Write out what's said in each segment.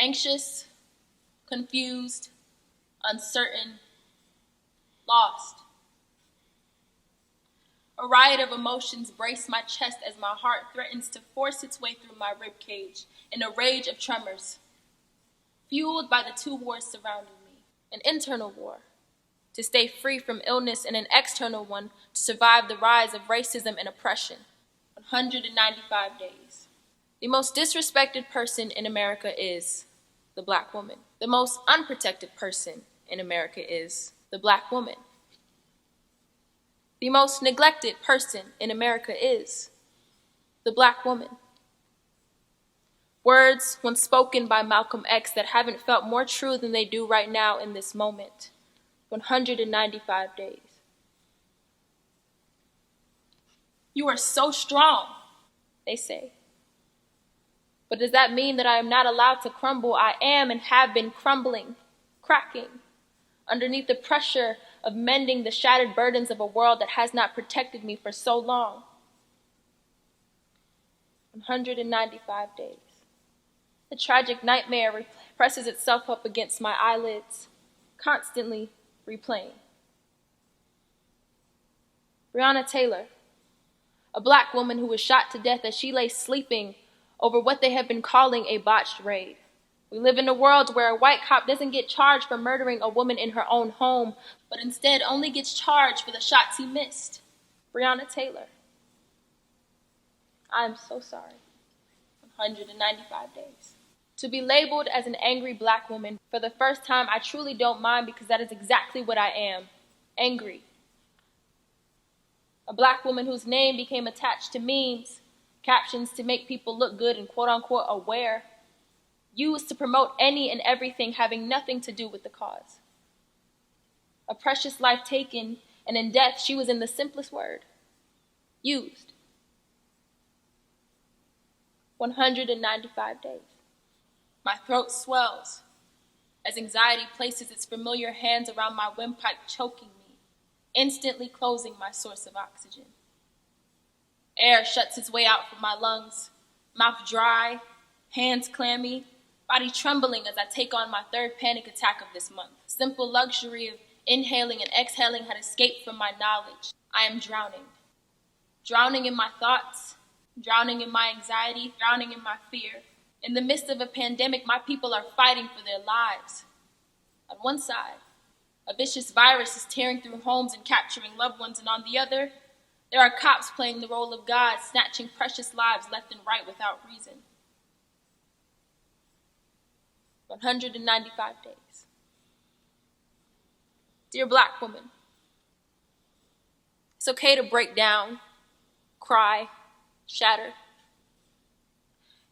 Anxious, confused, uncertain, lost. A riot of emotions brace my chest as my heart threatens to force its way through my ribcage in a rage of tremors, fueled by the two wars surrounding me. An internal war, to stay free from illness, and an external one to survive the rise of racism and oppression. 195 days. The most disrespected person in America is the Black woman. The most unprotected person in America is the Black woman. The most neglected person in America is the Black woman. Words once spoken by Malcolm X that haven't felt more true than they do right now in this moment. 195 days. You are so strong, they say. But does that mean that I am not allowed to crumble? I am and have been crumbling, cracking, underneath the pressure of mending the shattered burdens of a world that has not protected me for so long. 195 days. The tragic nightmare presses itself up against my eyelids, constantly replaying. Breonna Taylor, a Black woman who was shot to death as she lay sleeping over what they have been calling a botched raid. We live in a world where a white cop doesn't get charged for murdering a woman in her own home, but instead only gets charged for the shots he missed. Breonna Taylor. I am so sorry. 195 days. To be labeled as an angry Black woman for the first time, I truly don't mind, because that is exactly what I am. Angry. A Black woman whose name became attached to memes, captions to make people look good and quote-unquote aware, used to promote any and everything having nothing to do with the cause. A precious life taken, and in death she was in the simplest word, used. 195 days. My throat swells as anxiety places its familiar hands around my windpipe, choking me, instantly closing my source of oxygen. Air shuts its way out from my lungs, mouth dry, hands clammy, body trembling as I take on my third panic attack of this month. The simple luxury of inhaling and exhaling had escaped from my knowledge. I am drowning. Drowning in my thoughts, drowning in my anxiety, drowning in my fear. In the midst of a pandemic, my people are fighting for their lives. On one side, a vicious virus is tearing through homes and capturing loved ones, and on the other, there are cops playing the role of God, snatching precious lives left and right without reason. 195 days. Dear Black woman, it's okay to break down, cry, shatter.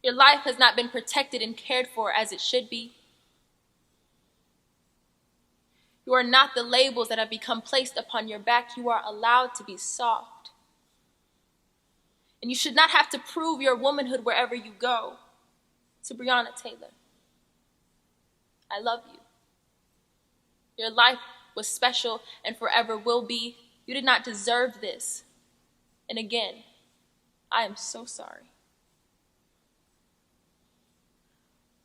Your life has not been protected and cared for as it should be. You are not the labels that have become placed upon your back. You are allowed to be soft. And you should not have to prove your womanhood wherever you go. To Breonna Taylor, I love you. Your life was special and forever will be. You did not deserve this. And again, I am so sorry.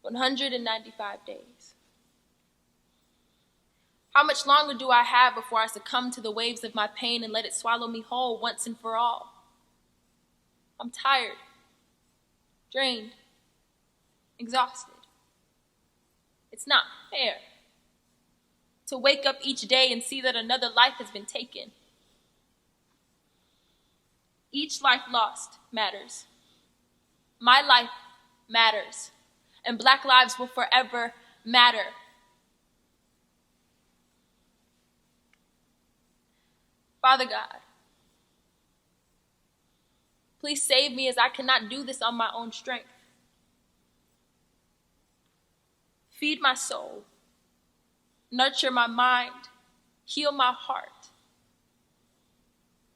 195 days. How much longer do I have before I succumb to the waves of my pain and let it swallow me whole once and for all? I'm tired, drained, exhausted. It's not fair to wake up each day and see that another life has been taken. Each life lost matters. My life matters. And Black lives will forever matter. Father God, please save me, as I cannot do this on my own strength. Feed my soul, nurture my mind, heal my heart,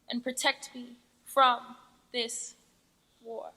and protect me from this war.